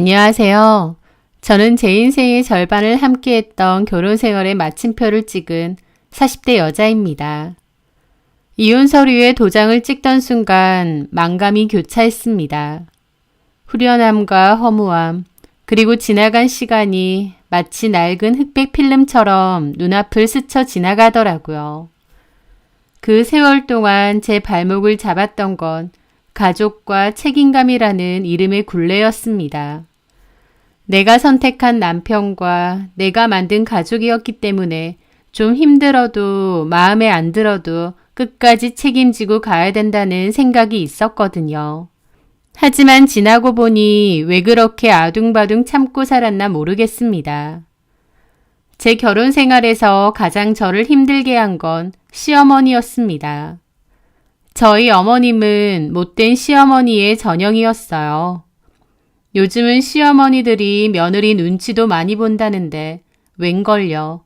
안녕하세요. 저는 제 인생의 절반을 함께했던 결혼 생활의 마침표를 찍은 40대 여자입니다. 이혼 서류에 도장을 찍던 순간 만감이 교차했습니다. 후련함과 허무함, 그리고 지나간 시간이 마치 낡은 흑백 필름처럼 눈앞을 스쳐 지나가더라고요. 그 세월 동안 제 발목을 잡았던 건 가족과 책임감이라는 이름의 굴레였습니다. 내가 선택한 남편과 내가 만든 가족이었기 때문에 좀 힘들어도 마음에 안 들어도 끝까지 책임지고 가야 된다는 생각이 있었거든요. 하지만 지나고 보니 왜 그렇게 아둥바둥 참고 살았나 모르겠습니다. 제 결혼 생활에서 가장 저를 힘들게 한 건 시어머니였습니다. 저희 어머님은 못된 시어머니의 전형이었어요. 요즘은 시어머니들이 며느리 눈치도 많이 본다는데 웬걸요.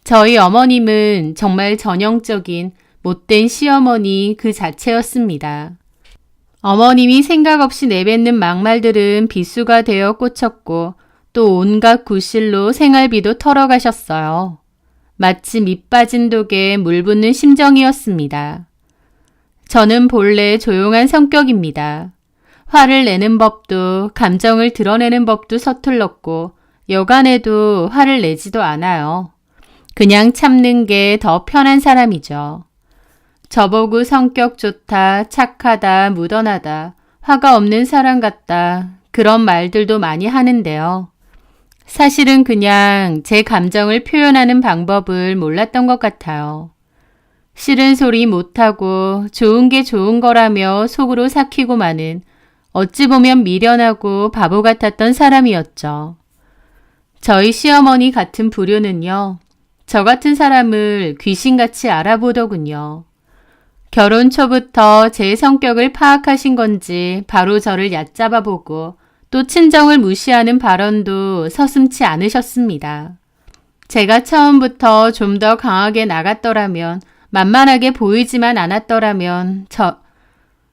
저희 어머님은 정말 전형적인 못된 시어머니 그 자체였습니다. 어머님이 생각 없이 내뱉는 막말들은 비수가 되어 꽂혔고 또 온갖 구실로 생활비도 털어가셨어요. 마치 밑 빠진 독에 물 붓는 심정이었습니다. 저는 본래 조용한 성격입니다. 화를 내는 법도 감정을 드러내는 법도 서툴렀고 여간에도 화를 내지도 않아요. 그냥 참는 게 더 편한 사람이죠. 저보고 성격 좋다, 착하다, 무던하다, 화가 없는 사람 같다 그런 말들도 많이 하는데요. 사실은 그냥 제 감정을 표현하는 방법을 몰랐던 것 같아요. 싫은 소리 못하고 좋은 게 좋은 거라며 속으로 삭히고 마는 어찌 보면 미련하고 바보 같았던 사람이었죠. 저희 시어머니 같은 부류는요. 저 같은 사람을 귀신같이 알아보더군요. 결혼 초부터 제 성격을 파악하신 건지 바로 저를 얕잡아 보고 또 친정을 무시하는 발언도 서슴지 않으셨습니다. 제가 처음부터 좀 더 강하게 나갔더라면 만만하게 보이지만 않았더라면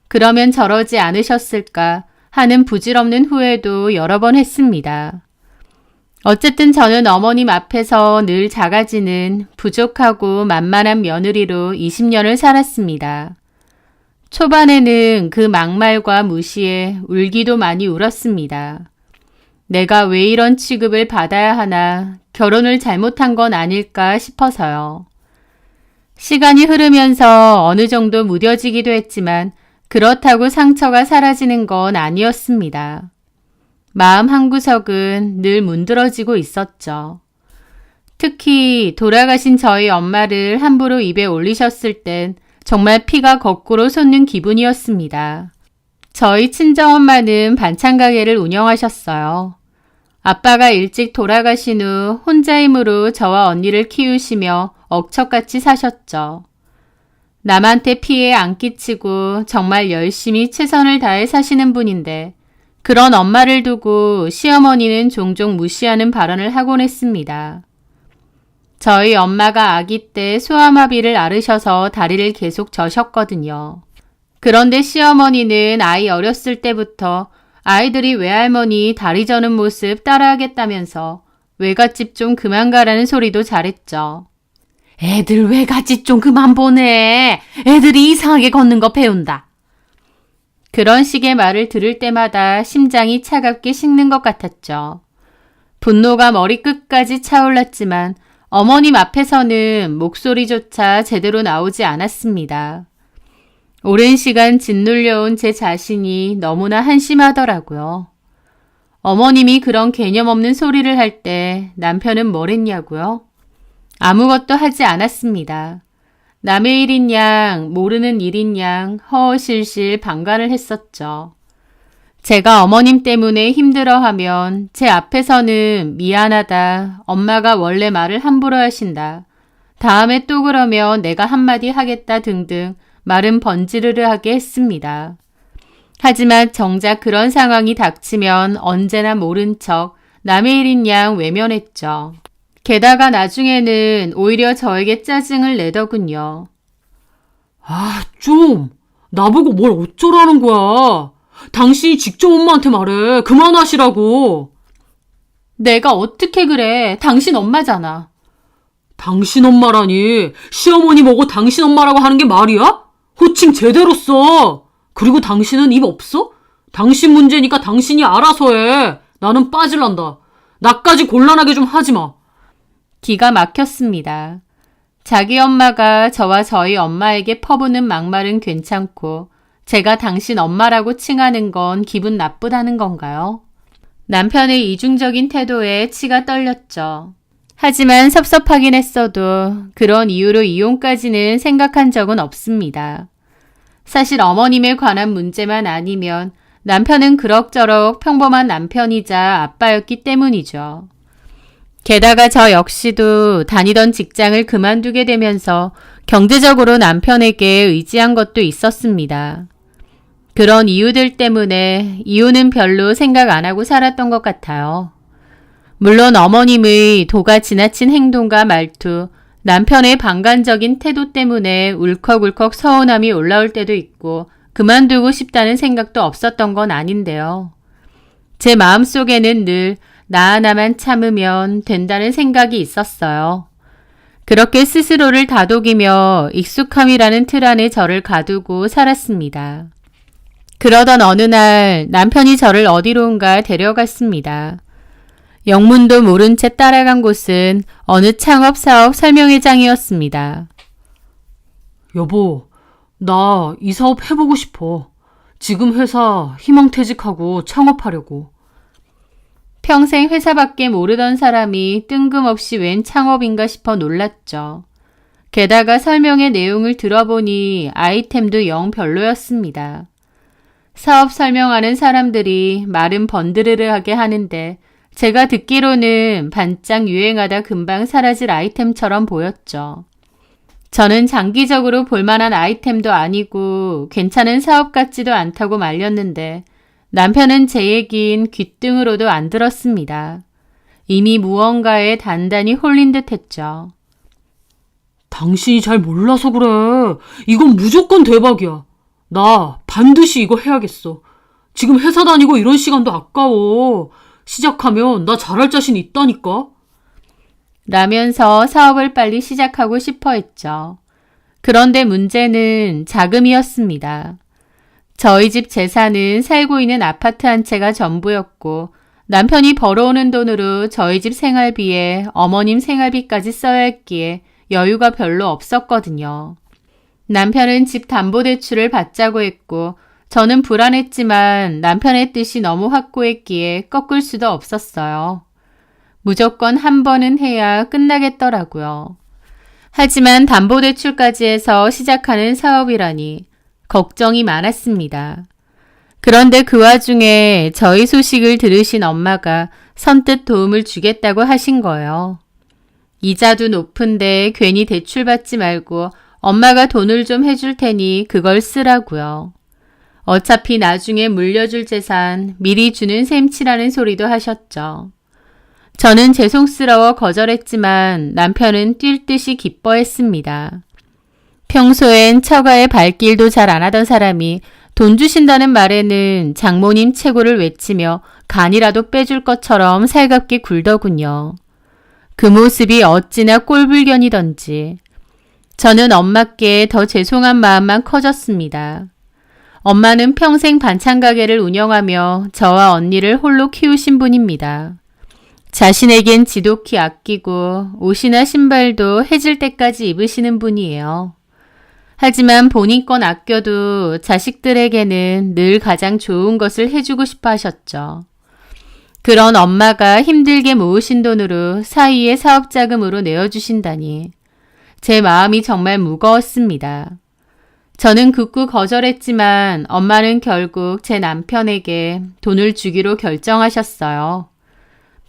그러면 저러지 않으셨을까 하는 부질없는 후회도 여러 번 했습니다. 어쨌든 저는 어머님 앞에서 늘 작아지는 부족하고 만만한 며느리로 20년을 살았습니다. 초반에는 그 막말과 무시에 울기도 많이 울었습니다. 내가 왜 이런 취급을 받아야 하나, 결혼을 잘못한 건 아닐까 싶어서요. 시간이 흐르면서 어느 정도 무뎌지기도 했지만 그렇다고 상처가 사라지는 건 아니었습니다. 마음 한구석은 늘 문드러지고 있었죠. 특히 돌아가신 저희 엄마를 함부로 입에 올리셨을 땐 정말 피가 거꾸로 솟는 기분이었습니다. 저희 친정엄마는 반찬 가게를 운영하셨어요. 아빠가 일찍 돌아가신 후 혼자 힘으로 저와 언니를 키우시며 억척같이 사셨죠. 남한테 피해 안 끼치고 정말 열심히 최선을 다해 사시는 분인데 그런 엄마를 두고 시어머니는 종종 무시하는 발언을 하곤 했습니다. 저희 엄마가 아기 때 소아마비를 앓으셔서 다리를 계속 져셨거든요. 그런데 시어머니는 아이 어렸을 때부터 아이들이 외할머니 다리 저는 모습 따라하겠다면서 외갓집 좀 그만 가라는 소리도 잘했죠. 애들 외갓집 좀 그만 보내. 애들이 이상하게 걷는 거 배운다. 그런 식의 말을 들을 때마다 심장이 차갑게 식는 것 같았죠. 분노가 머리끝까지 차올랐지만 어머님 앞에서는 목소리조차 제대로 나오지 않았습니다. 오랜 시간 짓눌려온 제 자신이 너무나 한심하더라고요. 어머님이 그런 개념 없는 소리를 할 때 남편은 뭘 했냐고요? 아무것도 하지 않았습니다. 남의 일인 양 모르는 일인 양 허허실실 방관을 했었죠. 제가 어머님 때문에 힘들어하면 제 앞에서는 미안하다, 엄마가 원래 말을 함부로 하신다, 다음에 또 그러면 내가 한마디 하겠다 등등 말은 번지르르하게 했습니다. 하지만 정작 그런 상황이 닥치면 언제나 모른 척 남의 일인 양 외면했죠. 게다가 나중에는 오히려 저에게 짜증을 내더군요. 아, 좀! 나보고 뭘 어쩌라는 거야? 당신이 직접 엄마한테 말해. 그만하시라고. 내가 어떻게 그래? 당신 엄마잖아. 당신 엄마라니. 시어머니 보고 당신 엄마라고 하는 게 말이야? 호칭 제대로 써. 그리고 당신은 입 없어? 당신 문제니까 당신이 알아서 해. 나는 빠질란다. 나까지 곤란하게 좀 하지 마. 기가 막혔습니다. 자기 엄마가 저와 저희 엄마에게 퍼부는 막말은 괜찮고 제가 당신 엄마라고 칭하는 건 기분 나쁘다는 건가요? 남편의 이중적인 태도에 치가 떨렸죠. 하지만 섭섭하긴 했어도 그런 이유로 이혼까지는 생각한 적은 없습니다. 사실 어머님에 관한 문제만 아니면 남편은 그럭저럭 평범한 남편이자 아빠였기 때문이죠. 게다가 저 역시도 다니던 직장을 그만두게 되면서 경제적으로 남편에게 의지한 것도 있었습니다. 그런 이유들 때문에 이혼은 별로 생각 안 하고 살았던 것 같아요. 물론 어머님의 도가 지나친 행동과 말투, 남편의 방관적인 태도 때문에 울컥울컥 서운함이 올라올 때도 있고 그만두고 싶다는 생각도 없었던 건 아닌데요. 제 마음속에는 늘 나 하나만 참으면 된다는 생각이 있었어요. 그렇게 스스로를 다독이며 익숙함이라는 틀 안에 저를 가두고 살았습니다. 그러던 어느 날 남편이 저를 어디론가 데려갔습니다. 영문도 모른 채 따라간 곳은 어느 창업사업 설명회장이었습니다. 여보, 나 이 사업 해보고 싶어. 지금 회사 희망퇴직하고 창업하려고. 평생 회사밖에 모르던 사람이 뜬금없이 웬 창업인가 싶어 놀랐죠. 게다가 설명의 내용을 들어보니 아이템도 영 별로였습니다. 사업 설명하는 사람들이 말은 번드르르하게 하는데 제가 듣기로는 반짝 유행하다 금방 사라질 아이템처럼 보였죠. 저는 장기적으로 볼만한 아이템도 아니고 괜찮은 사업 같지도 않다고 말렸는데 남편은 제 얘긴 귓등으로도 안 들었습니다. 이미 무언가에 단단히 홀린 듯 했죠. 당신이 잘 몰라서 그래. 이건 무조건 대박이야. 나 반드시 이거 해야겠어. 지금 회사 다니고 이런 시간도 아까워. 시작하면 나 잘할 자신 있다니까. 라면서 사업을 빨리 시작하고 싶어 했죠. 그런데 문제는 자금이었습니다. 저희 집 재산은 살고 있는 아파트 한 채가 전부였고 남편이 벌어오는 돈으로 저희 집 생활비에 어머님 생활비까지 써야 했기에 여유가 별로 없었거든요. 남편은 집 담보대출을 받자고 했고 저는 불안했지만 남편의 뜻이 너무 확고했기에 꺾을 수도 없었어요. 무조건 한 번은 해야 끝나겠더라고요. 하지만 담보대출까지 해서 시작하는 사업이라니 걱정이 많았습니다. 그런데 그 와중에 저희 소식을 들으신 엄마가 선뜻 도움을 주겠다고 하신 거예요. 이자도 높은데 괜히 대출받지 말고 엄마가 돈을 좀 해줄 테니 그걸 쓰라고요. 어차피 나중에 물려줄 재산 미리 주는 셈치라는 소리도 하셨죠. 저는 죄송스러워 거절했지만 남편은 뛸 듯이 기뻐했습니다. 평소엔 처가에 발길도 잘 안 하던 사람이 돈 주신다는 말에는 장모님 최고를 외치며 간이라도 빼줄 것처럼 살갑게 굴더군요. 그 모습이 어찌나 꼴불견이던지 저는 엄마께 더 죄송한 마음만 커졌습니다. 엄마는 평생 반찬 가게를 운영하며 저와 언니를 홀로 키우신 분입니다. 자신에겐 지독히 아끼고 옷이나 신발도 해질 때까지 입으시는 분이에요. 하지만 본인 건 아껴도 자식들에게는 늘 가장 좋은 것을 해주고 싶어 하셨죠. 그런 엄마가 힘들게 모으신 돈으로 사위의 사업자금으로 내어주신다니 제 마음이 정말 무거웠습니다. 저는 극구 거절했지만 엄마는 결국 제 남편에게 돈을 주기로 결정하셨어요.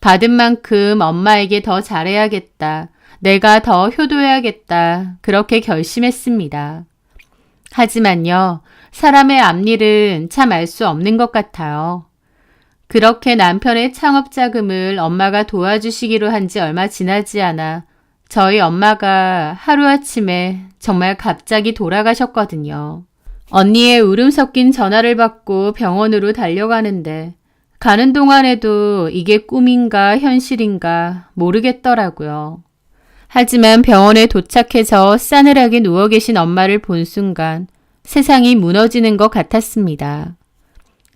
받은 만큼 엄마에게 더 잘해야겠다. 내가 더 효도해야겠다. 그렇게 결심했습니다. 하지만요, 사람의 앞일은 참 알 수 없는 것 같아요. 그렇게 남편의 창업 자금을 엄마가 도와주시기로 한 지 얼마 지나지 않아 저희 엄마가 하루아침에 정말 갑자기 돌아가셨거든요. 언니의 울음 섞인 전화를 받고 병원으로 달려가는데 가는 동안에도 이게 꿈인가 현실인가 모르겠더라고요. 하지만 병원에 도착해서 싸늘하게 누워 계신 엄마를 본 순간 세상이 무너지는 것 같았습니다.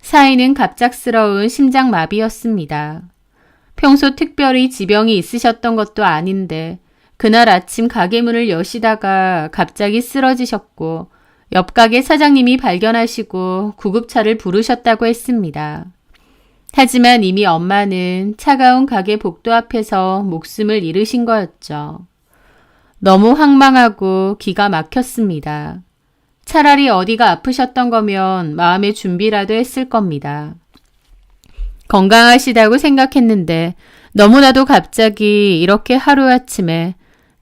사인은 갑작스러운 심장마비였습니다. 평소 특별히 지병이 있으셨던 것도 아닌데 그날 아침 가게 문을 여시다가 갑자기 쓰러지셨고 옆 가게 사장님이 발견하시고 구급차를 부르셨다고 했습니다. 하지만 이미 엄마는 차가운 가게 복도 앞에서 목숨을 잃으신 거였죠. 너무 황망하고 기가 막혔습니다. 차라리 어디가 아프셨던 거면 마음의 준비라도 했을 겁니다. 건강하시다고 생각했는데 너무나도 갑자기 이렇게 하루아침에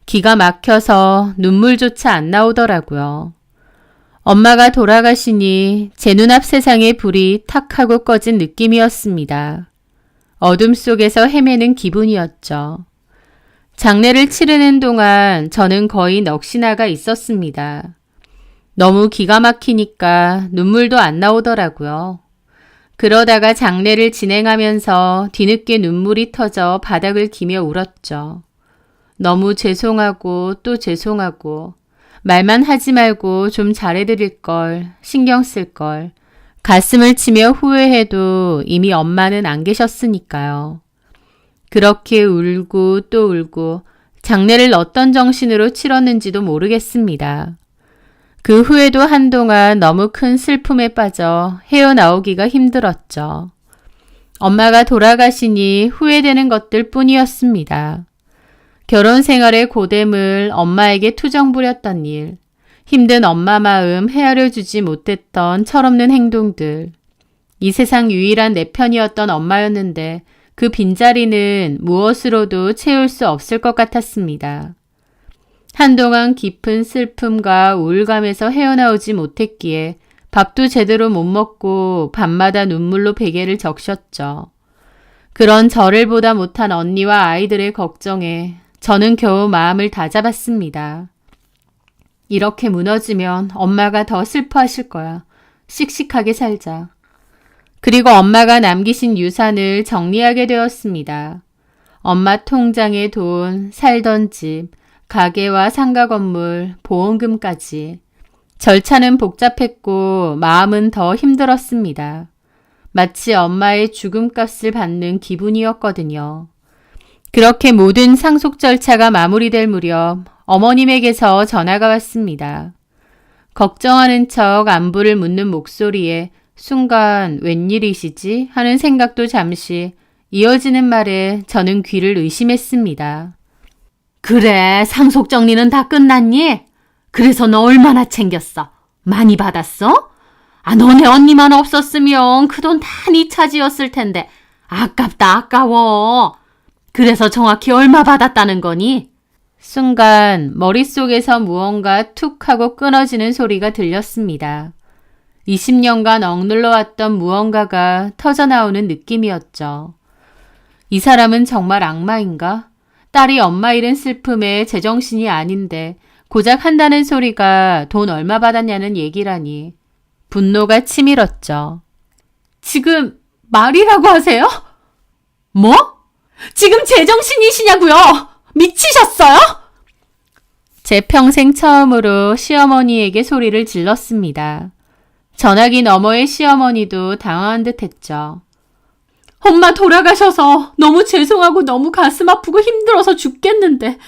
기가 막혀서 눈물조차 안 나오더라고요. 엄마가 돌아가시니 제 눈앞 세상의 불이 탁 하고 꺼진 느낌이었습니다. 어둠 속에서 헤매는 기분이었죠. 장례를 치르는 동안 저는 거의 넋이나가 있었습니다. 너무 기가 막히니까 눈물도 안 나오더라고요. 그러다가 장례를 진행하면서 뒤늦게 눈물이 터져 바닥을 기며 울었죠. 너무 죄송하고 또 죄송하고 말만 하지 말고 좀 잘해드릴 걸, 신경 쓸 걸. 가슴을 치며 후회해도 이미 엄마는 안 계셨으니까요. 그렇게 울고 또 울고 장례를 어떤 정신으로 치렀는지도 모르겠습니다. 그 후에도 한동안 너무 큰 슬픔에 빠져 헤어나오기가 힘들었죠. 엄마가 돌아가시니 후회되는 것들 뿐이었습니다. 결혼 생활의 고됨을 엄마에게 투정 부렸던 일, 힘든 엄마 마음 헤아려 주지 못했던 철없는 행동들. 이 세상 유일한 내 편이었던 엄마였는데 그 빈자리는 무엇으로도 채울 수 없을 것 같았습니다. 한동안 깊은 슬픔과 우울감에서 헤어나오지 못했기에 밥도 제대로 못 먹고 밤마다 눈물로 베개를 적셨죠. 그런 저를 보다 못한 언니와 아이들의 걱정에 저는 겨우 마음을 다잡았습니다. 이렇게 무너지면 엄마가 더 슬퍼하실 거야. 씩씩하게 살자. 그리고 엄마가 남기신 유산을 정리하게 되었습니다. 엄마 통장에 돈, 살던 집, 가게와 상가 건물, 보험금까지. 절차는 복잡했고 마음은 더 힘들었습니다. 마치 엄마의 죽음값을 받는 기분이었거든요. 그렇게 모든 상속 절차가 마무리될 무렵 어머님에게서 전화가 왔습니다. 걱정하는 척 안부를 묻는 목소리에 순간 웬일이시지 하는 생각도 잠시 이어지는 말에 저는 귀를 의심했습니다. 그래, 상속 정리는 다 끝났니? 그래서 너 얼마나 챙겼어? 많이 받았어? 너네 언니만 없었으면 그 돈 다 네 차지였을 텐데 아깝다 아까워. 그래서 정확히 얼마 받았다는 거니? 순간 머릿속에서 무언가 툭 하고 끊어지는 소리가 들렸습니다. 20년간 억눌러왔던 무언가가 터져나오는 느낌이었죠. 이 사람은 정말 악마인가? 딸이 엄마 잃은 슬픔에 제정신이 아닌데 고작 한다는 소리가 돈 얼마 받았냐는 얘기라니. 분노가 치밀었죠. 지금 말이라고 하세요? 뭐? 지금 제정신이시냐고요? 미치셨어요? 제 평생 처음으로 시어머니에게 소리를 질렀습니다. 전화기 너머의 시어머니도 당황한 듯 했죠. 엄마 돌아가셔서 너무 죄송하고 너무 가슴 아프고 힘들어서 죽겠는데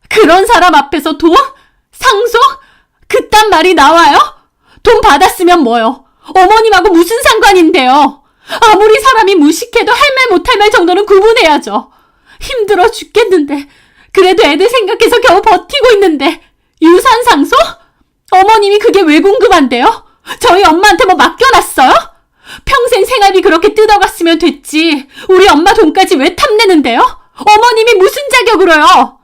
그런 사람 앞에서 돈? 상속? 그딴 말이 나와요? 돈 받았으면 뭐요? 어머님하고 무슨 상관인데요? 아무리 사람이 무식해도 할 말 못할 말 정도는 구분해야죠. 힘들어 죽겠는데 그래도 애들 생각해서 겨우 버티고 있는데 유산 상속? 어머님이 그게 왜 궁금한데요? 저희 엄마한테 뭐 맡겨놨어요? 평생 생활비 그렇게 뜯어갔으면 됐지. 우리 엄마 돈까지 왜 탐내는데요? 어머님이 무슨 자격으로요?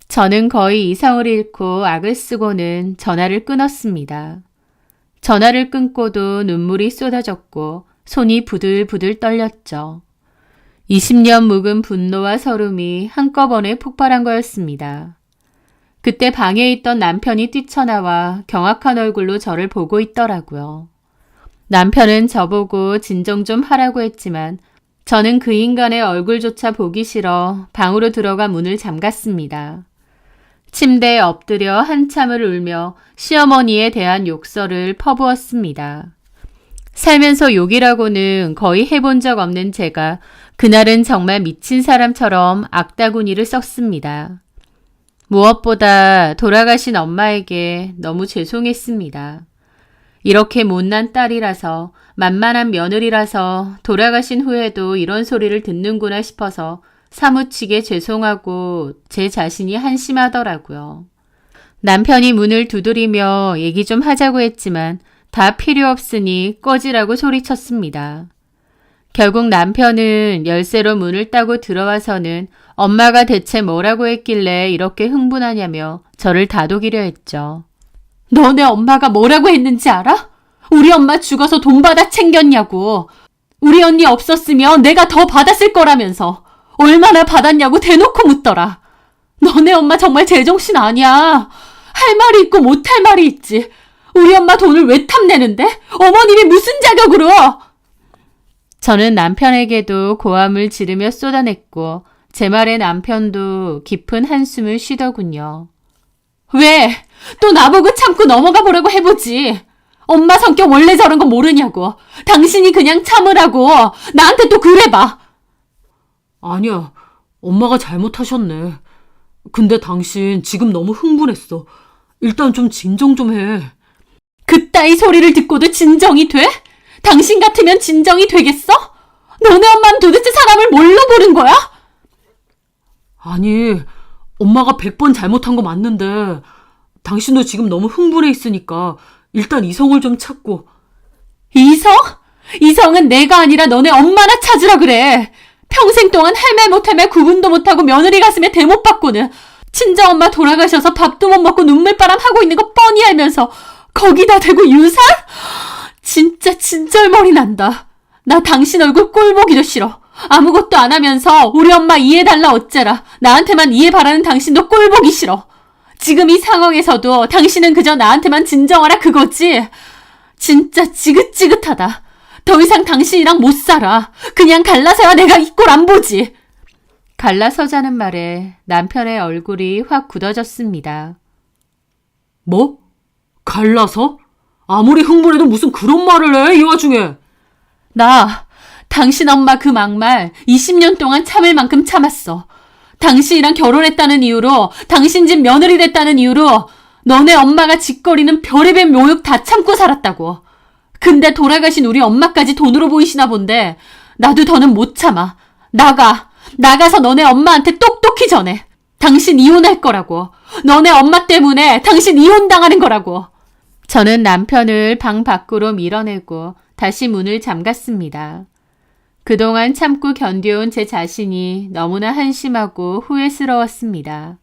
저는 거의 이성을 잃고 악을 쓰고는 전화를 끊었습니다. 전화를 끊고도 눈물이 쏟아졌고 손이 부들부들 떨렸죠. 20년 묵은 분노와 서름이 한꺼번에 폭발한 거였습니다. 그때 방에 있던 남편이 뛰쳐나와 경악한 얼굴로 저를 보고 있더라고요. 남편은 저보고 진정 좀 하라고 했지만 저는 그 인간의 얼굴조차 보기 싫어 방으로 들어가 문을 잠갔습니다. 침대에 엎드려 한참을 울며 시어머니에 대한 욕설을 퍼부었습니다. 살면서 욕이라고는 거의 해본 적 없는 제가 그날은 정말 미친 사람처럼 악다구니를 썼습니다. 무엇보다 돌아가신 엄마에게 너무 죄송했습니다. 이렇게 못난 딸이라서 만만한 며느리라서 돌아가신 후에도 이런 소리를 듣는구나 싶어서 사무치게 죄송하고 제 자신이 한심하더라고요. 남편이 문을 두드리며 얘기 좀 하자고 했지만 다 필요 없으니 꺼지라고 소리쳤습니다. 결국 남편은 열쇠로 문을 따고 들어와서는 엄마가 대체 뭐라고 했길래 이렇게 흥분하냐며 저를 다독이려 했죠. 너네 엄마가 뭐라고 했는지 알아? 우리 엄마 죽어서 돈 받아 챙겼냐고. 우리 언니 없었으면 내가 더 받았을 거라면서 얼마나 받았냐고 대놓고 묻더라. 너네 엄마 정말 제정신 아니야. 할 말이 있고 못할 말이 있지. 우리 엄마 돈을 왜 탐내는데? 어머님이 무슨 자격으로? 저는 남편에게도 고함을 지르며 쏟아냈고 제 말에 남편도 깊은 한숨을 쉬더군요. 왜? 또 나보고 참고 넘어가 보라고 해보지. 엄마 성격 원래 저런 거 모르냐고. 당신이 그냥 참으라고. 나한테 또 그래봐. 아니야, 엄마가 잘못하셨네. 근데 당신 지금 너무 흥분했어. 일단 좀 진정 좀 해. 그따위 소리를 듣고도 진정이 돼? 당신 같으면 진정이 되겠어? 너네 엄마는 도대체 사람을 뭘로 보는 거야? 아니, 엄마가 100번 잘못한 거 맞는데 당신도 지금 너무 흥분해 있으니까 일단 이성을 좀 찾고. 이성? 이성은 내가 아니라 너네 엄마나 찾으라 그래. 평생 동안 할 말 못할 말 구분도 못하고 며느리 가슴에 대못 받고는 친정엄마 돌아가셔서 밥도 못 먹고 눈물바람 하고 있는 거 뻔히 알면서 거기다 대고 유산? 진짜 진절머리 난다. 나 당신 얼굴 꼴 보기도 싫어. 아무것도 안 하면서 우리 엄마 이해달라 어째라. 나한테만 이해 바라는 당신도 꼴 보기 싫어. 지금 이 상황에서도 당신은 그저 나한테만 진정하라 그거지. 진짜 지긋지긋하다. 더 이상 당신이랑 못 살아. 그냥 갈라서야 내가 이 꼴 안 보지. 갈라서자는 말에 남편의 얼굴이 확 굳어졌습니다. 뭐? 갈라서? 아무리 흥분해도 무슨 그런 말을 해, 이 와중에. 나 당신 엄마 그 막말 20년 동안 참을 만큼 참았어. 당신이랑 결혼했다는 이유로, 당신 집 며느리 됐다는 이유로 너네 엄마가 짓거리는 별의별 모욕 다 참고 살았다고. 근데 돌아가신 우리 엄마까지 돈으로 보이시나 본데 나도 더는 못 참아. 나가서 너네 엄마한테 똑똑히 전해. 당신 이혼할 거라고. 너네 엄마 때문에 당신 이혼당하는 거라고. 저는 남편을 방 밖으로 밀어내고 다시 문을 잠갔습니다. 그동안 참고 견뎌온 제 자신이 너무나 한심하고 후회스러웠습니다.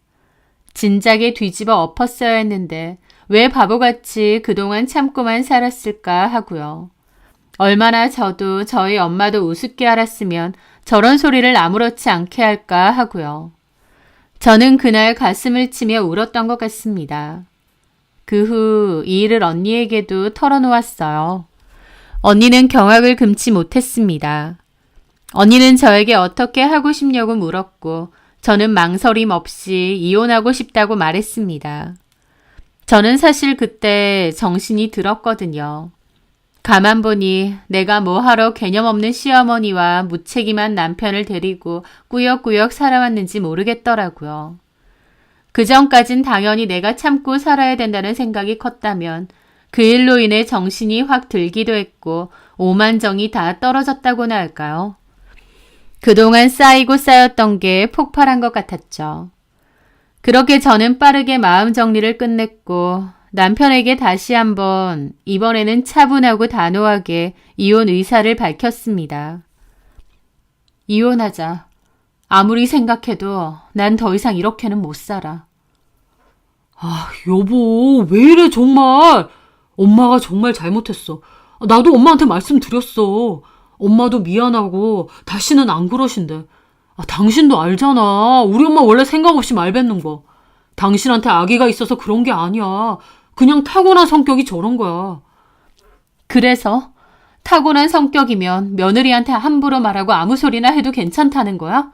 진작에 뒤집어 엎었어야 했는데 왜 바보같이 그동안 참고만 살았을까 하고요. 얼마나 저도 저희 엄마도 우습게 알았으면 저런 소리를 아무렇지 않게 할까 하고요. 저는 그날 가슴을 치며 울었던 것 같습니다. 그 후 이 일을 언니에게도 털어놓았어요. 언니는 경악을 금치 못했습니다. 언니는 저에게 어떻게 하고 싶냐고 물었고 저는 망설임 없이 이혼하고 싶다고 말했습니다. 저는 사실 그때 정신이 들었거든요. 가만 보니 내가 뭐하러 개념 없는 시어머니와 무책임한 남편을 데리고 꾸역꾸역 살아왔는지 모르겠더라고요. 그전까진 당연히 내가 참고 살아야 된다는 생각이 컸다면 그 일로 인해 정신이 확 들기도 했고 오만정이 다 떨어졌다고나 할까요? 그동안 쌓이고 쌓였던 게 폭발한 것 같았죠. 그렇게 저는 빠르게 마음 정리를 끝냈고 남편에게 다시 한번 이번에는 차분하고 단호하게 이혼 의사를 밝혔습니다. 이혼하자. 아무리 생각해도 난 더 이상 이렇게는 못 살아. 아, 여보, 왜 이래 정말. 엄마가 정말 잘못했어. 나도 엄마한테 말씀드렸어. 엄마도 미안하고 다시는 안 그러신대. 당신도 알잖아. 우리 엄마 원래 생각 없이 말 뱉는 거. 당신한테 아기가 있어서 그런 게 아니야. 그냥 타고난 성격이 저런 거야. 그래서 타고난 성격이면 며느리한테 함부로 말하고 아무 소리나 해도 괜찮다는 거야?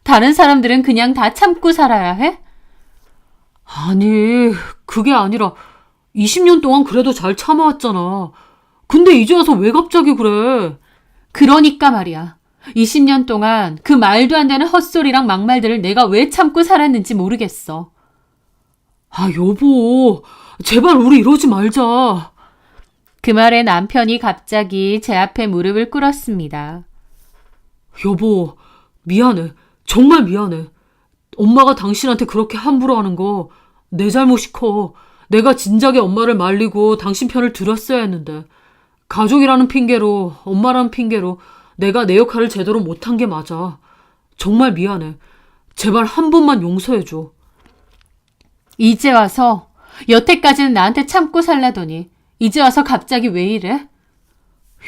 다른 사람들은 그냥 다 참고 살아야 해? 아니, 그게 아니라 20년 동안 그래도 잘 참아왔잖아. 근데 이제 와서 왜 갑자기 그래? 그러니까 말이야. 20년 동안 그 말도 안 되는 헛소리랑 막말들을 내가 왜 참고 살았는지 모르겠어. 아, 여보, 제발 우리 이러지 말자. 그 말에 남편이 갑자기 제 앞에 무릎을 꿇었습니다. 여보, 미안해. 정말 미안해. 엄마가 당신한테 그렇게 함부로 하는 거 내 잘못이 커. 내가 진작에 엄마를 말리고 당신 편을 들었어야 했는데 가족이라는 핑계로, 엄마라는 핑계로 내가 내 역할을 제대로 못한 게 맞아. 정말 미안해. 제발 한 번만 용서해줘. 이제 와서 여태까지는 나한테 참고 살라더니 이제 와서 갑자기 왜 이래?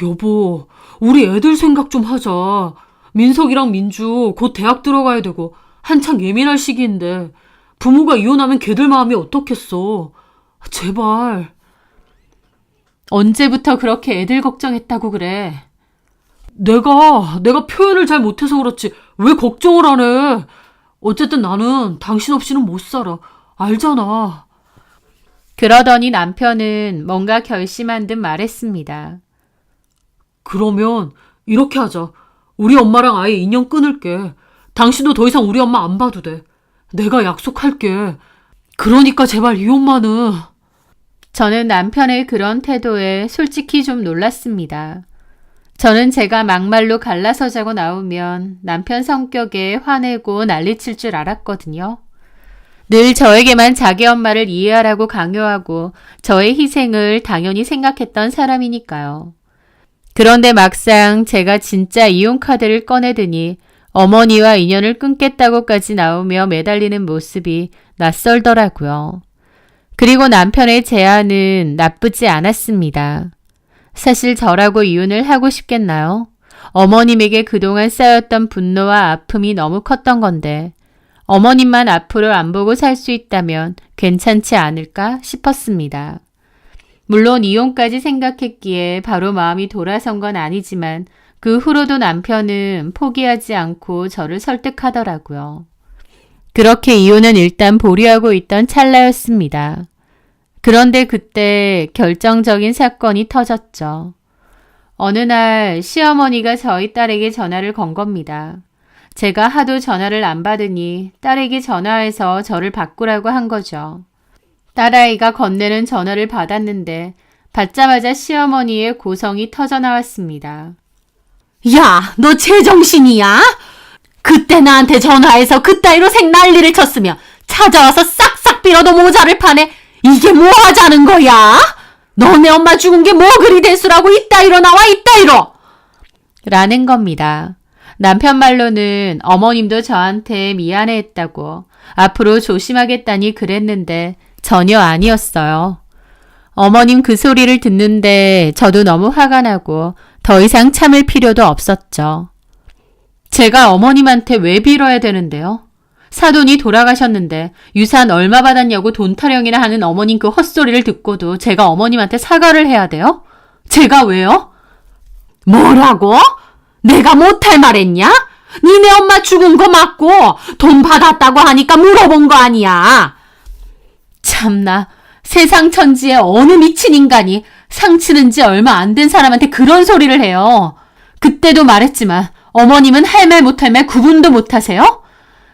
여보, 우리 애들 생각 좀 하자. 민석이랑 민주 곧 대학 들어가야 되고 한창 예민할 시기인데 부모가 이혼하면 걔들 마음이 어떻겠어. 제발. 언제부터 그렇게 애들 걱정했다고 그래? 내가 표현을 잘 못해서 그렇지 왜 걱정을 안 해. 어쨌든 나는 당신 없이는 못 살아. 알잖아. 그러더니 남편은 뭔가 결심한 듯 말했습니다. 그러면 이렇게 하자. 우리 엄마랑 아예 인연 끊을게. 당신도 더 이상 우리 엄마 안 봐도 돼. 내가 약속할게. 그러니까 제발 이혼만은. 저는 남편의 그런 태도에 솔직히 좀 놀랐습니다. 저는 제가 막말로 갈라서자고 나오면 남편 성격에 화내고 난리칠 줄 알았거든요. 늘 저에게만 자기 엄마를 이해하라고 강요하고 저의 희생을 당연히 생각했던 사람이니까요. 그런데 막상 제가 진짜 이혼 카드를 꺼내더니 어머니와 인연을 끊겠다고까지 나오며 매달리는 모습이 낯설더라고요. 그리고 남편의 제안은 나쁘지 않았습니다. 사실 저라고 이혼을 하고 싶겠나요? 어머님에게 그동안 쌓였던 분노와 아픔이 너무 컸던 건데 어머님만 앞으로 안 보고 살 수 있다면 괜찮지 않을까 싶었습니다. 물론 이혼까지 생각했기에 바로 마음이 돌아선 건 아니지만 그 후로도 남편은 포기하지 않고 저를 설득하더라고요. 그렇게 이혼은 일단 보류하고 있던 찰나였습니다. 그런데 그때 결정적인 사건이 터졌죠. 어느 날 시어머니가 저희 딸에게 전화를 건 겁니다. 제가 하도 전화를 안 받으니 딸에게 전화해서 저를 바꾸라고 한 거죠. 딸아이가 건네는 전화를 받았는데 받자마자 시어머니의 고성이 터져나왔습니다. 야, 너 제정신이야? 그때 나한테 전화해서 그따위로 생난리를 쳤으면 찾아와서 싹싹 빌어도 모자를 파네. 이게 뭐 하자는 거야? 너네 엄마 죽은 게 뭐 그리 대수라고 이따위로 나와 이따위로. 라는 겁니다. 남편 말로는 어머님도 저한테 미안해했다고 앞으로 조심하겠다니 그랬는데 전혀 아니었어요. 어머님 그 소리를 듣는데 저도 너무 화가 나고 더 이상 참을 필요도 없었죠. 제가 어머님한테 왜 빌어야 되는데요? 사돈이 돌아가셨는데 유산 얼마 받았냐고 돈 타령이나 하는 어머님 그 헛소리를 듣고도 제가 어머님한테 사과를 해야 돼요? 제가 왜요? 뭐라고? 내가 못할 말했냐? 니네 엄마 죽은 거 맞고 돈 받았다고 하니까 물어본 거 아니야. 참나, 세상 천지에 어느 미친 인간이 상 치는 지 얼마 안 된 사람한테 그런 소리를 해요. 그때도 말했지만 어머님은 할 말 못할 말 구분도 못하세요?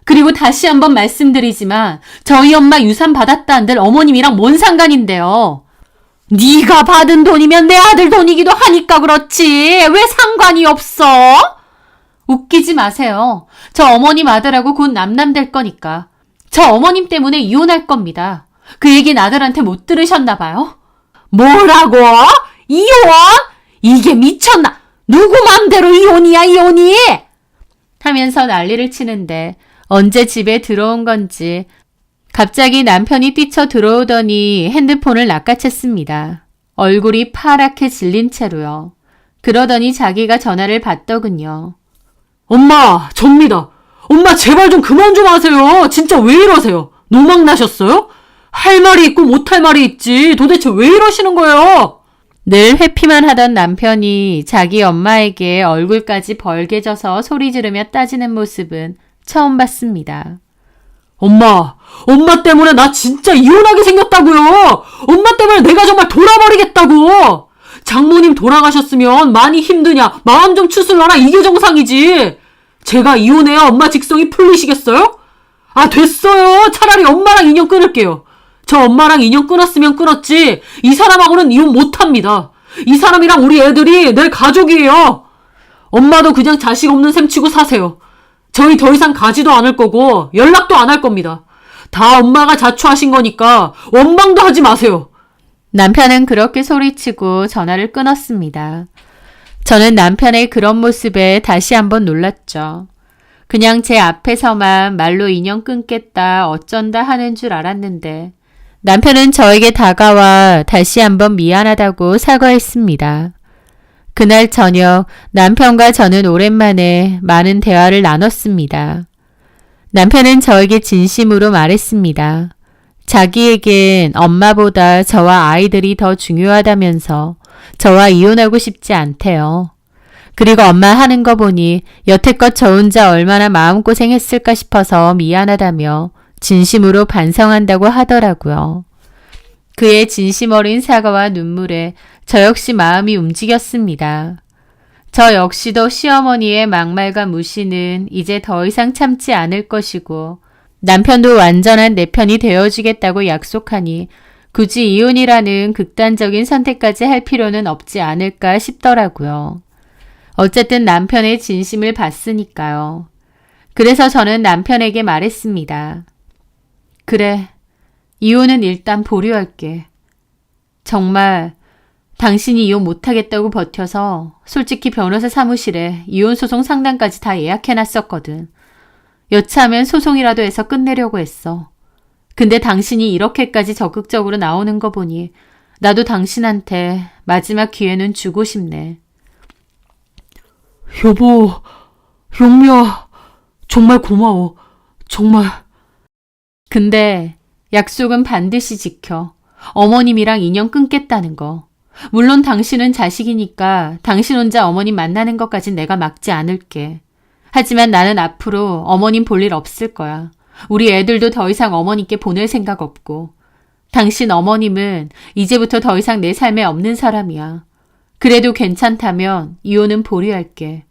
그리고 다시 한번 말씀드리지만 저희 엄마 유산 받았다 한들 어머님이랑 뭔 상관인데요. 네가 받은 돈이면 내 아들 돈이기도 하니까 그렇지. 왜 상관이 없어? 웃기지 마세요. 저 어머님 아들하고 곧 남남될 거니까. 저 어머님 때문에 이혼할 겁니다. 그 얘기는 아들한테 못 들으셨나 봐요. 뭐라고? 이혼? 이게 미쳤나? 누구 맘대로 이혼이야, 이혼이? 하면서 난리를 치는데 언제 집에 들어온 건지 갑자기 남편이 뛰쳐 들어오더니 핸드폰을 낚아챘습니다. 얼굴이 파랗게 질린 채로요. 그러더니 자기가 전화를 받더군요. 엄마, 접니다. 엄마 제발 좀 그만 좀 하세요. 진짜 왜 이러세요? 노망 나셨어요? 할 말이 있고 못할 말이 있지. 도대체 왜 이러시는 거예요? 늘 회피만 하던 남편이 자기 엄마에게 얼굴까지 벌개져서 소리 지르며 따지는 모습은 처음 봤습니다. 엄마 때문에 나 진짜 이혼하게 생겼다고요. 엄마 때문에 내가 정말 돌아버리겠다고. 장모님 돌아가셨으면 많이 힘드냐, 마음 좀 추슬러라, 이게 정상이지. 제가 이혼해야 엄마 직성이 풀리시겠어요? 아, 됐어요. 차라리 엄마랑 인연 끊을게요. 저 엄마랑 인연 끊었으면 끊었지, 이 사람하고는 이혼 못합니다. 이 사람이랑 우리 애들이 내 가족이에요. 엄마도 그냥 자식 없는 셈 치고 사세요. 저희 더 이상 가지도 않을 거고 연락도 안 할 겁니다. 다 엄마가 자초하신 거니까 원망도 하지 마세요. 남편은 그렇게 소리치고 전화를 끊었습니다. 저는 남편의 그런 모습에 다시 한번 놀랐죠. 그냥 제 앞에서만 말로 인연 끊겠다 어쩐다 하는 줄 알았는데 남편은 저에게 다가와 다시 한번 미안하다고 사과했습니다. 그날 저녁 남편과 저는 오랜만에 많은 대화를 나눴습니다. 남편은 저에게 진심으로 말했습니다. 자기에겐 엄마보다 저와 아이들이 더 중요하다면서 저와 이혼하고 싶지 않대요. 그리고 엄마 하는 거 보니 여태껏 저 혼자 얼마나 마음고생했을까 싶어서 미안하다며 진심으로 반성한다고 하더라고요. 그의 진심 어린 사과와 눈물에 저 역시 마음이 움직였습니다. 저 역시도 시어머니의 막말과 무시는 이제 더 이상 참지 않을 것이고 남편도 완전한 내 편이 되어주겠다고 약속하니 굳이 이혼이라는 극단적인 선택까지 할 필요는 없지 않을까 싶더라고요. 어쨌든 남편의 진심을 봤으니까요. 그래서 저는 남편에게 말했습니다. 그래, 이혼은 일단 보류할게. 정말 당신이 이혼 못하겠다고 버텨서 솔직히 변호사 사무실에 이혼소송 상담까지 다 예약해놨었거든. 여차하면 소송이라도 해서 끝내려고 했어. 근데 당신이 이렇게까지 적극적으로 나오는 거 보니 나도 당신한테 마지막 기회는 주고 싶네. 여보, 용미야, 정말 고마워. 정말. 근데 약속은 반드시 지켜. 어머님이랑 인연 끊겠다는 거. 물론 당신은 자식이니까 당신 혼자 어머님 만나는 것까진 내가 막지 않을게. 하지만 나는 앞으로 어머님 볼 일 없을 거야. 우리 애들도 더 이상 어머님께 보낼 생각 없고. 당신 어머님은 이제부터 더 이상 내 삶에 없는 사람이야. 그래도 괜찮다면 이혼은 보류할게.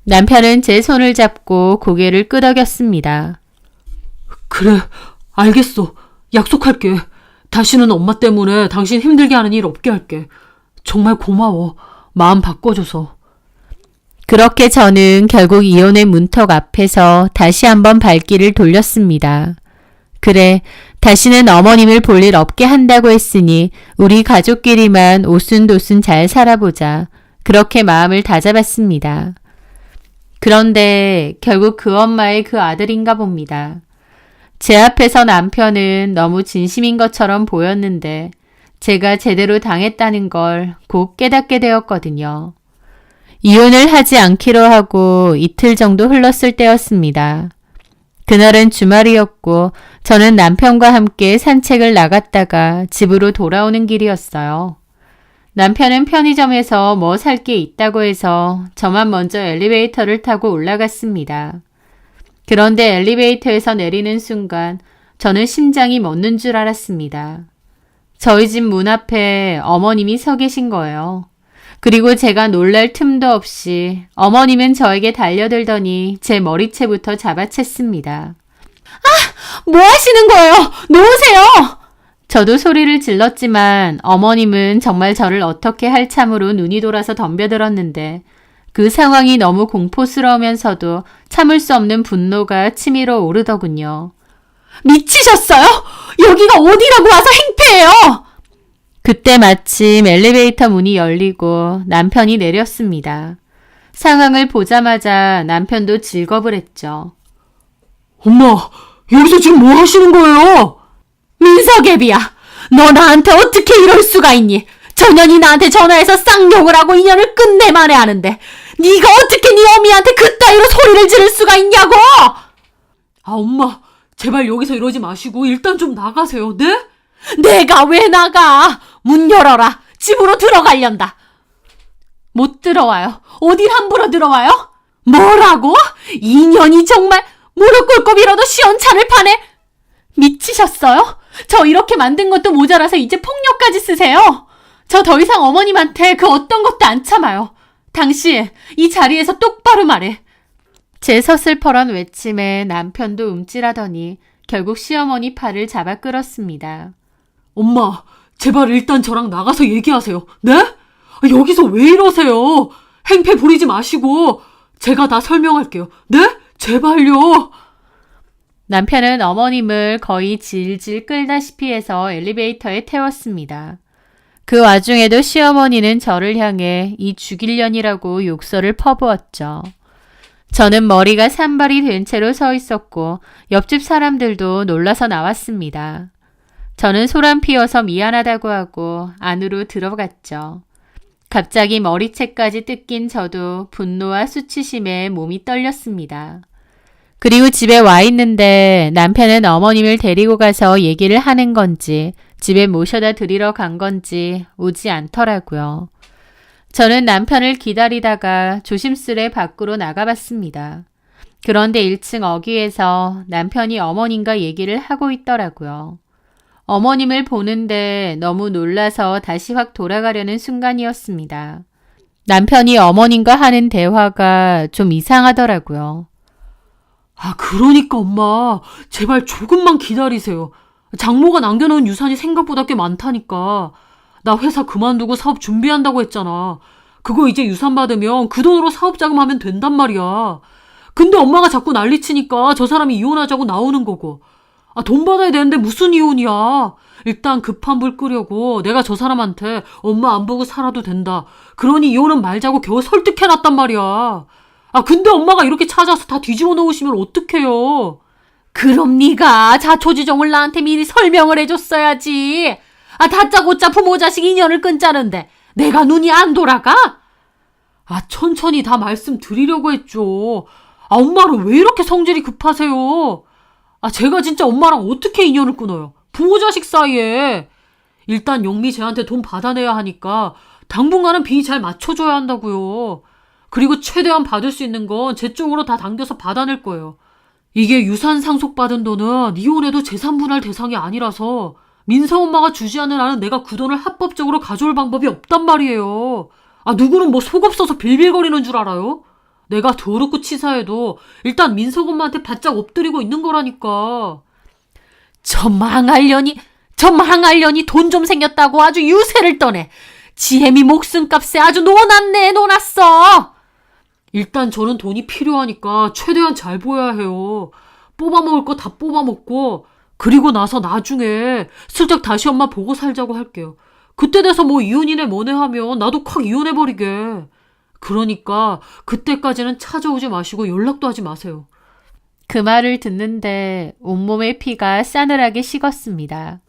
남편은 제 손을 잡고 고개를 끄덕였습니다. 그래, 알겠어. 약속할게. 다시는 엄마 때문에 당신 힘들게 하는 일 없게 할게. 정말 고마워. 마음 바꿔줘서. 그렇게 저는 결국 이혼의 문턱 앞에서 다시 한번 발길을 돌렸습니다. 그래, 다시는 어머님을 볼 일 없게 한다고 했으니 우리 가족끼리만 오순도순 잘 살아보자. 그렇게 마음을 다잡았습니다. 그런데 결국 그 엄마의 그 아들인가 봅니다. 제 앞에서 남편은 너무 진심인 것처럼 보였는데 제가 제대로 당했다는 걸 곧 깨닫게 되었거든요. 이혼을 하지 않기로 하고 이틀 정도 흘렀을 때였습니다. 그날은 주말이었고 저는 남편과 함께 산책을 나갔다가 집으로 돌아오는 길이었어요. 남편은 편의점에서 뭐 살 게 있다고 해서 저만 먼저 엘리베이터를 타고 올라갔습니다. 그런데 엘리베이터에서 내리는 순간 저는 심장이 멎는 줄 알았습니다. 저희 집 문 앞에 어머님이 서 계신 거예요. 그리고 제가 놀랄 틈도 없이 어머님은 저에게 달려들더니 제 머리채부터 잡아챘습니다. 아! 뭐 하시는 거예요? 놓으세요! 저도 소리를 질렀지만 어머님은 정말 저를 어떻게 할 참으로 눈이 돌아서 덤벼들었는데 그 상황이 너무 공포스러우면서도 참을 수 없는 분노가 치밀어 오르더군요. 미치셨어요? 여기가 어디라고 와서 행패해요! 그때 마침 엘리베이터 문이 열리고 남편이 내렸습니다. 상황을 보자마자 남편도 질겁을 했죠. 엄마, 여기서 지금 뭐 하시는 거예요? 민석애비야, 너 나한테 어떻게 이럴 수가 있니? 저 년이 나한테 전화해서 쌍욕을 하고 인연을 끝내 만회하는데 네가 어떻게 네 어미한테 그따위로 소리를 지를 수가 있냐고! 아, 엄마, 제발 여기서 이러지 마시고 일단 좀 나가세요. 네? 내가 왜 나가? 문 열어라. 집으로 들어가련다. 못 들어와요. 어딜 함부로 들어와요? 뭐라고? 인연이 정말 무릎 꿇고 빌어도 시원찮을 판에. 미치셨어요? 저 이렇게 만든 것도 모자라서 이제 폭력까지 쓰세요. 저 더 이상 어머님한테 그 어떤 것도 안 참아요. 당신 이 자리에서 똑바로 말해. 제 서슬퍼런 외침에 남편도 움찔하더니 결국 시어머니 팔을 잡아 끌었습니다. 엄마, 제발 일단 저랑 나가서 얘기하세요. 네? 여기서 왜 이러세요? 행패 부리지 마시고 제가 다 설명할게요. 네? 제발요. 남편은 어머님을 거의 질질 끌다시피 해서 엘리베이터에 태웠습니다. 그 와중에도 시어머니는 저를 향해 이 죽일년이라고 욕설을 퍼부었죠. 저는 머리가 산발이 된 채로 서 있었고 옆집 사람들도 놀라서 나왔습니다. 저는 소란 피워서 미안하다고 하고 안으로 들어갔죠. 갑자기 머리채까지 뜯긴 저도 분노와 수치심에 몸이 떨렸습니다. 그리고 집에 와 있는데 남편은 어머님을 데리고 가서 얘기를 하는 건지 집에 모셔다 드리러 간 건지 오지 않더라고요. 저는 남편을 기다리다가 조심스레 밖으로 나가봤습니다. 그런데 1층 어귀에서 남편이 어머님과 얘기를 하고 있더라고요. 어머님을 보는데 너무 놀라서 다시 확 돌아가려는 순간이었습니다. 남편이 어머님과 하는 대화가 좀 이상하더라고요. 그러니까 엄마, 제발 조금만 기다리세요. 장모가 남겨놓은 유산이 생각보다 꽤 많다니까. 나 회사 그만두고 사업 준비한다고 했잖아. 그거 이제 유산 받으면 그 돈으로 사업 자금하면 된단 말이야. 근데 엄마가 자꾸 난리치니까 저 사람이 이혼하자고 나오는 거고. 돈 받아야 되는데 무슨 이혼이야. 일단 급한 불 끄려고 내가 저 사람한테 엄마 안 보고 살아도 된다. 그러니 이혼은 말자고 겨우 설득해놨단 말이야. 근데 엄마가 이렇게 찾아서 다 뒤집어 놓으시면 어떡해요. 그럼 네가 자초지종을 나한테 미리 설명을 해줬어야지. 다짜고짜 부모 자식 인연을 끊자는데 내가 눈이 안 돌아가? 천천히 다 말씀드리려고 했죠. 엄마는 왜 이렇게 성질이 급하세요? 제가 진짜 엄마랑 어떻게 인연을 끊어요? 부모 자식 사이에. 일단 영미 쟤한테 돈 받아내야 하니까 당분간은 비 잘 맞춰줘야 한다고요. 그리고 최대한 받을 수 있는 건 제 쪽으로 다 당겨서 받아낼 거예요. 이게 유산 상속받은 돈은 이혼해도 재산분할 대상이 아니라서 민서 엄마가 주지 않는 한은 내가 그 돈을 합법적으로 가져올 방법이 없단 말이에요. 누구는 뭐 속 없어서 빌빌거리는 줄 알아요? 내가 더럽고 치사해도 일단 민석 엄마한테 바짝 엎드리고 있는 거라니까. 저 망할년이 돈 좀 생겼다고 아주 유세를 떠네. 지혜미 목숨값에 아주 놓았어. 일단 저는 돈이 필요하니까 최대한 잘 보여야 해요. 뽑아먹을 거 다 뽑아먹고 그리고 나서 나중에 슬쩍 다시 엄마 보고 살자고 할게요. 그때 돼서 뭐 이혼이네 뭐네 하면 나도 콱 이혼해버리게. 그러니까 그때까지는 찾아오지 마시고 연락도 하지 마세요. 그 말을 듣는데 온몸의 피가 싸늘하게 식었습니다.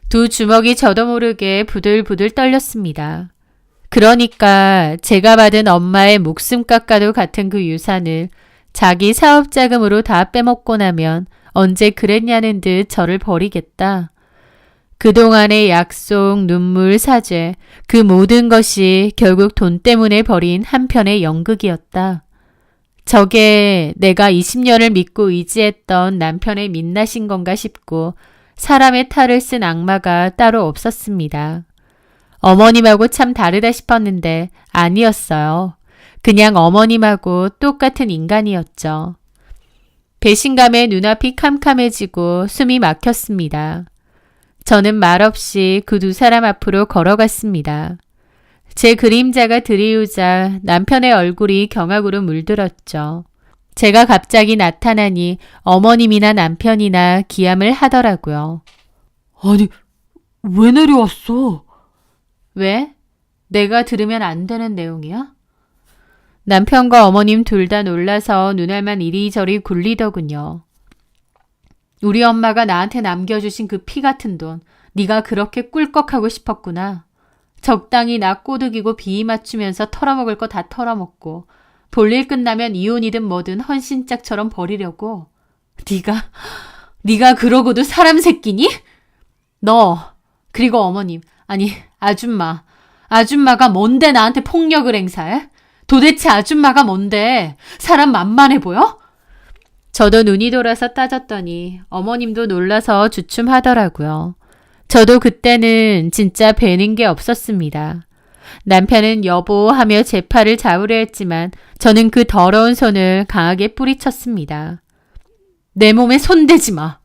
두 주먹이 저도 모르게 부들부들 떨렸습니다. 그러니까 제가 받은 엄마의 목숨값과도 같은 그 유산을 자기 사업자금으로 다 빼먹고 나면 언제 그랬냐는 듯 저를 버리겠다. 그동안의 약속, 눈물, 사죄, 그 모든 것이 결국 돈 때문에 벌인 한편의 연극이었다. 저게 내가 20년을 믿고 의지했던 남편의 민낯인 건가 싶고 사람의 탈을 쓴 악마가 따로 없었습니다. 어머님하고 참 다르다 싶었는데 아니었어요. 그냥 어머님하고 똑같은 인간이었죠. 배신감에 눈앞이 캄캄해지고 숨이 막혔습니다. 저는 말없이 그 두 사람 앞으로 걸어갔습니다. 제 그림자가 드리우자 남편의 얼굴이 경악으로 물들었죠. 제가 갑자기 나타나니 어머님이나 남편이나 기함을 하더라고요. 아니, 왜 내려왔어? 왜? 내가 들으면 안 되는 내용이야? 남편과 어머님 둘 다 놀라서 눈알만 이리저리 굴리더군요. 우리 엄마가 나한테 남겨주신 그 피 같은 돈, 네가 그렇게 꿀꺽하고 싶었구나. 적당히 나 꼬드기고 비위 맞추면서 털어먹을 거 다 털어먹고 볼일 끝나면 이혼이든 뭐든 헌신짝처럼 버리려고. 네가 그러고도 사람 새끼니? 너, 그리고 어머님, 아니 아줌마가 뭔데 나한테 폭력을 행사해? 도대체 아줌마가 뭔데? 사람 만만해 보여? 저도 눈이 돌아서 따졌더니 어머님도 놀라서 주춤하더라고요. 저도 그때는 진짜 배는 게 없었습니다. 남편은 여보 하며 제 팔을 잡으려 했지만 저는 그 더러운 손을 강하게 뿌리쳤습니다. 내 몸에 손대지 마.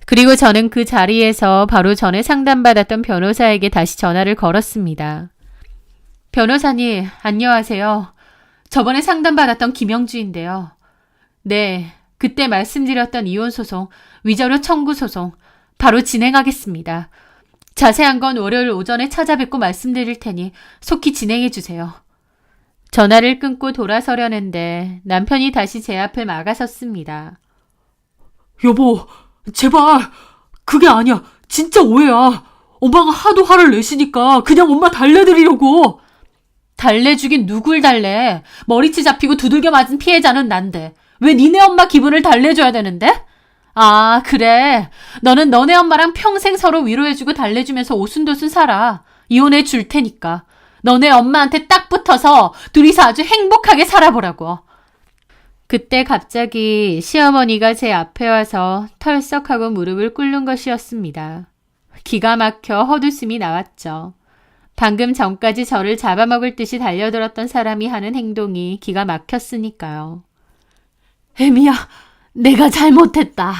그리고 저는 그 자리에서 바로 전에 상담받았던 변호사에게 다시 전화를 걸었습니다. 변호사님, 안녕하세요. 저번에 상담받았던 김영주인데요. 네, 그때 말씀드렸던 이혼소송, 위자료 청구 소송 바로 진행하겠습니다. 자세한 건 월요일 오전에 찾아뵙고 말씀드릴 테니 속히 진행해 주세요. 전화를 끊고 돌아서려는데 남편이 다시 제 앞을 막아섰습니다. 여보, 제발. 그게 아니야. 진짜 오해야. 엄마가 하도 화를 내시니까 그냥 엄마 달래드리려고. 달래주긴 누굴 달래? 머리채 잡히고 두들겨 맞은 피해자는 난데 왜 니네 엄마 기분을 달래줘야 되는데? 아, 그래. 너는 너네 엄마랑 평생 서로 위로해주고 달래주면서 오순도순 살아. 이혼해 줄 테니까. 너네 엄마한테 딱 붙어서 둘이서 아주 행복하게 살아보라고. 그때 갑자기 시어머니가 제 앞에 와서 털썩하고 무릎을 꿇는 것이었습니다. 기가 막혀 헛웃음이 나왔죠. 방금 전까지 저를 잡아먹을 듯이 달려들었던 사람이 하는 행동이 기가 막혔으니까요. 애미야, 내가 잘못했다.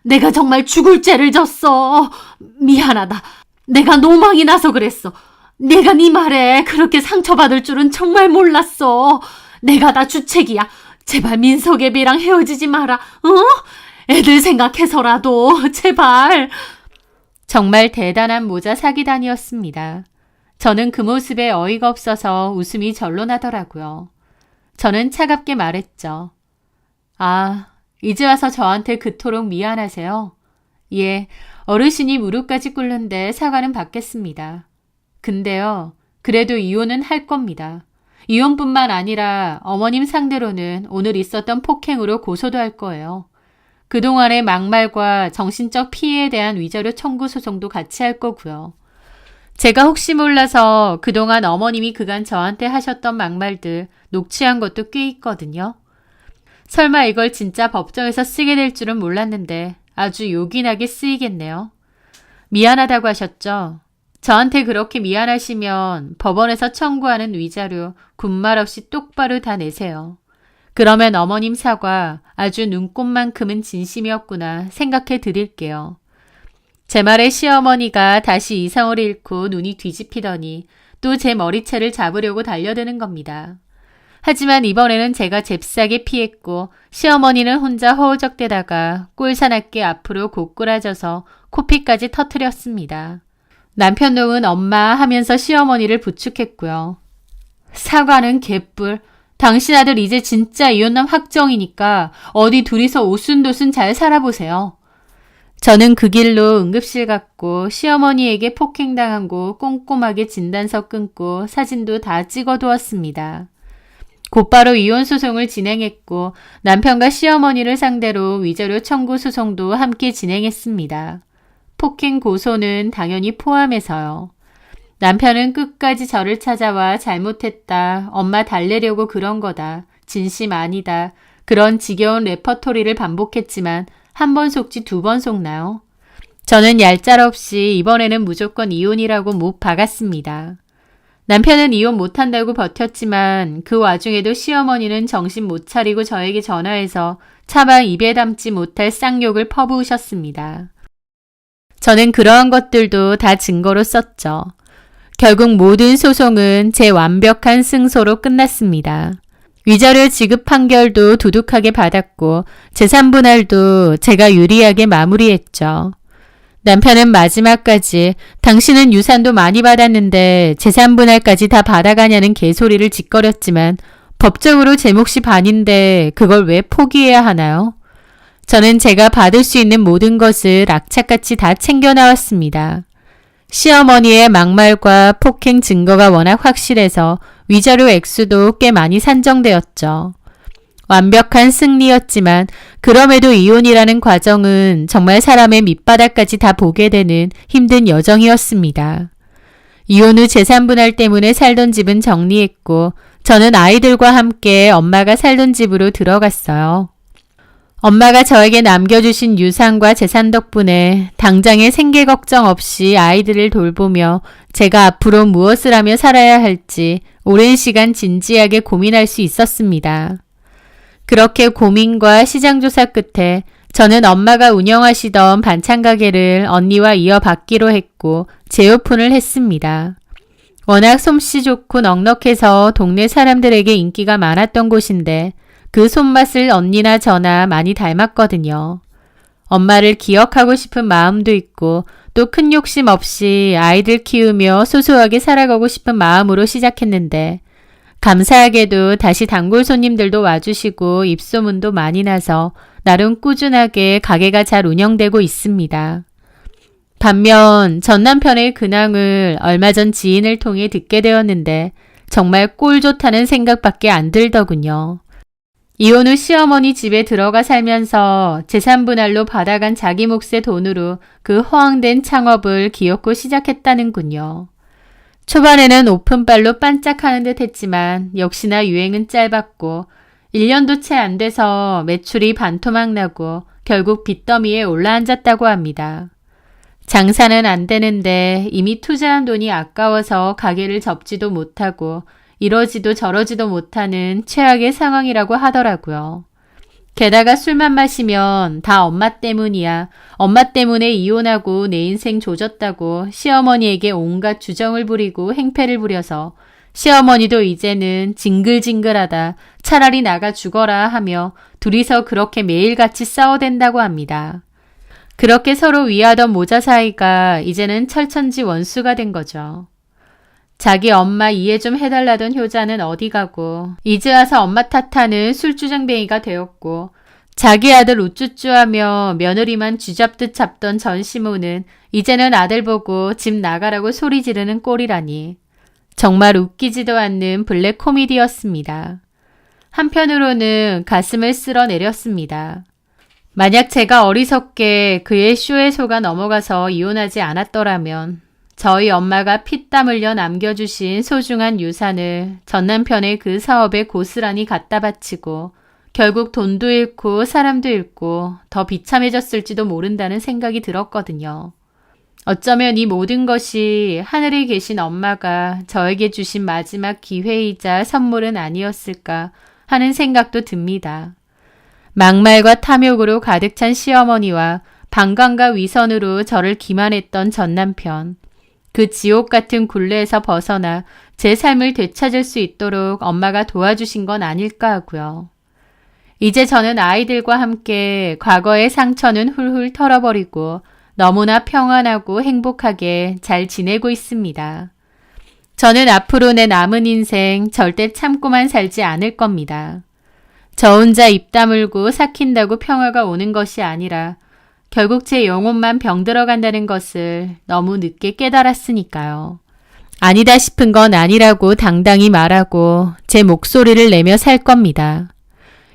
내가 정말 죽을 죄를 졌어. 미안하다. 내가 노망이 나서 그랬어. 내가 네 말에 그렇게 상처받을 줄은 정말 몰랐어. 내가 다 주책이야. 제발 민석애비랑 헤어지지 마라. 어? 애들 생각해서라도 제발. 정말 대단한 모자 사기단이었습니다. 저는 그 모습에 어이가 없어서 웃음이 절로 나더라고요. 저는 차갑게 말했죠. 아, 이제 와서 저한테 그토록 미안하세요? 예, 어르신이 무릎까지 꿇는데 사과는 받겠습니다. 근데요, 그래도 이혼은 할 겁니다. 이혼뿐만 아니라 어머님 상대로는 오늘 있었던 폭행으로 고소도 할 거예요. 그동안의 막말과 정신적 피해에 대한 위자료 청구 소송도 같이 할 거고요. 제가 혹시 몰라서 그동안 어머님이 그간 저한테 하셨던 막말들 녹취한 것도 꽤 있거든요. 설마 이걸 진짜 법정에서 쓰게 될 줄은 몰랐는데 아주 요긴하게 쓰이겠네요. 미안하다고 하셨죠? 저한테 그렇게 미안하시면 법원에서 청구하는 위자료 군말 없이 똑바로 다 내세요. 그러면 어머님 사과 아주 눈꽃만큼은 진심이었구나 생각해 드릴게요. 제 말에 시어머니가 다시 이성을 잃고 눈이 뒤집히더니 또 제 머리채를 잡으려고 달려드는 겁니다. 하지만 이번에는 제가 잽싸게 피했고 시어머니는 혼자 허우적대다가 꼴사납게 앞으로 고꾸라져서 코피까지 터뜨렸습니다. 남편 놈은 엄마 하면서 시어머니를 부축했고요. 사과는 개뿔. 당신 아들 이제 진짜 이혼남 확정이니까 어디 둘이서 오순도순 잘 살아보세요. 저는 그 길로 응급실 갔고 시어머니에게 폭행당한 곳 꼼꼼하게 진단서 끊고 사진도 다 찍어두었습니다. 곧바로 이혼 소송을 진행했고 남편과 시어머니를 상대로 위자료 청구 소송도 함께 진행했습니다. 폭행 고소는 당연히 포함해서요. 남편은 끝까지 저를 찾아와 잘못했다, 엄마 달래려고 그런 거다, 진심 아니다, 그런 지겨운 레퍼토리를 반복했지만 한 번 속지 두 번 속나요? 저는 얄짤없이 이번에는 무조건 이혼이라고 못 박았습니다. 남편은 이혼 못한다고 버텼지만 그 와중에도 시어머니는 정신 못 차리고 저에게 전화해서 차마 입에 담지 못할 쌍욕을 퍼부으셨습니다. 저는 그러한 것들도 다 증거로 썼죠. 결국 모든 소송은 제 완벽한 승소로 끝났습니다. 위자료 지급 판결도 두둑하게 받았고 재산분할도 제가 유리하게 마무리했죠. 남편은 마지막까지 당신은 유산도 많이 받았는데 재산분할까지 다 받아가냐는 개소리를 짓거렸지만 법적으로 제 몫이 반인데 그걸 왜 포기해야 하나요? 저는 제가 받을 수 있는 모든 것을 악착같이 다 챙겨 나왔습니다. 시어머니의 막말과 폭행 증거가 워낙 확실해서 위자료 액수도 꽤 많이 산정되었죠. 완벽한 승리였지만 그럼에도 이혼이라는 과정은 정말 사람의 밑바닥까지 다 보게 되는 힘든 여정이었습니다. 이혼 후 재산분할 때문에 살던 집은 정리했고 저는 아이들과 함께 엄마가 살던 집으로 들어갔어요. 엄마가 저에게 남겨주신 유산과 재산 덕분에 당장의 생계 걱정 없이 아이들을 돌보며 제가 앞으로 무엇을 하며 살아야 할지 오랜 시간 진지하게 고민할 수 있었습니다. 그렇게 고민과 시장조사 끝에 저는 엄마가 운영하시던 반찬 가게를 언니와 이어받기로 했고 재오픈을 했습니다. 워낙 솜씨 좋고 넉넉해서 동네 사람들에게 인기가 많았던 곳인데 그 손맛을 언니나 저나 많이 닮았거든요. 엄마를 기억하고 싶은 마음도 있고 또 큰 욕심 없이 아이들 키우며 소소하게 살아가고 싶은 마음으로 시작했는데 감사하게도 다시 단골 손님들도 와주시고 입소문도 많이 나서 나름 꾸준하게 가게가 잘 운영되고 있습니다. 반면 전 남편의 근황을 얼마 전 지인을 통해 듣게 되었는데 정말 꼴 좋다는 생각밖에 안 들더군요. 이혼 후 시어머니 집에 들어가 살면서 재산분할로 받아간 자기 몫의 돈으로 그 허황된 창업을 기어코 시작했다는군요. 초반에는 오픈빨로 반짝하는 듯 했지만 역시나 유행은 짧았고 1년도 채 안 돼서 매출이 반토막 나고 결국 빚더미에 올라앉았다고 합니다. 장사는 안 되는데 이미 투자한 돈이 아까워서 가게를 접지도 못하고 이러지도 저러지도 못하는 최악의 상황이라고 하더라고요. 게다가 술만 마시면 다 엄마 때문이야. 엄마 때문에 이혼하고 내 인생 조졌다고 시어머니에게 온갖 주정을 부리고 행패를 부려서 시어머니도 이제는 징글징글하다. 차라리 나가 죽어라 하며 둘이서 그렇게 매일같이 싸워댄다고 합니다. 그렇게 서로 위하던 모자 사이가 이제는 철천지 원수가 된 거죠. 자기 엄마 이해 좀 해달라던 효자는 어디 가고 이제 와서 엄마 탓하는 술주정뱅이가 되었고 자기 아들 우쭈쭈하며 며느리만 쥐잡듯 잡던 전시모는 이제는 아들 보고 집 나가라고 소리 지르는 꼴이라니. 정말 웃기지도 않는 블랙 코미디였습니다. 한편으로는 가슴을 쓸어내렸습니다. 만약 제가 어리석게 그의 쇼에 속아 넘어가서 이혼하지 않았더라면 저희 엄마가 피땀 흘려 남겨주신 소중한 유산을 전 남편의 그 사업에 고스란히 갖다 바치고 결국 돈도 잃고 사람도 잃고 더 비참해졌을지도 모른다는 생각이 들었거든요. 어쩌면 이 모든 것이 하늘에 계신 엄마가 저에게 주신 마지막 기회이자 선물은 아니었을까 하는 생각도 듭니다. 막말과 탐욕으로 가득 찬 시어머니와 방광과 위선으로 저를 기만했던 전 남편. 그 지옥 같은 굴레에서 벗어나 제 삶을 되찾을 수 있도록 엄마가 도와주신 건 아닐까 하고요. 이제 저는 아이들과 함께 과거의 상처는 훌훌 털어버리고 너무나 평안하고 행복하게 잘 지내고 있습니다. 저는 앞으로 내 남은 인생 절대 참고만 살지 않을 겁니다. 저 혼자 입 다물고 삭힌다고 평화가 오는 것이 아니라 결국 제 영혼만 병들어간다는 것을 너무 늦게 깨달았으니까요. 아니다 싶은 건 아니라고 당당히 말하고 제 목소리를 내며 살 겁니다.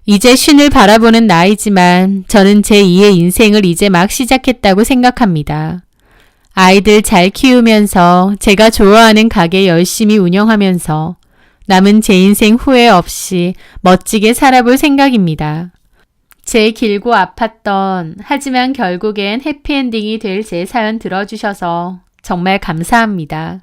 이제 쉰을 바라보는 나이지만 저는 제2의 인생을 이제 막 시작했다고 생각합니다. 아이들 잘 키우면서 제가 좋아하는 가게 열심히 운영하면서 남은 제 인생 후회 없이 멋지게 살아볼 생각입니다. 제 길고 아팠던 하지만 결국엔 해피엔딩이 될 제 사연 들어주셔서 정말 감사합니다.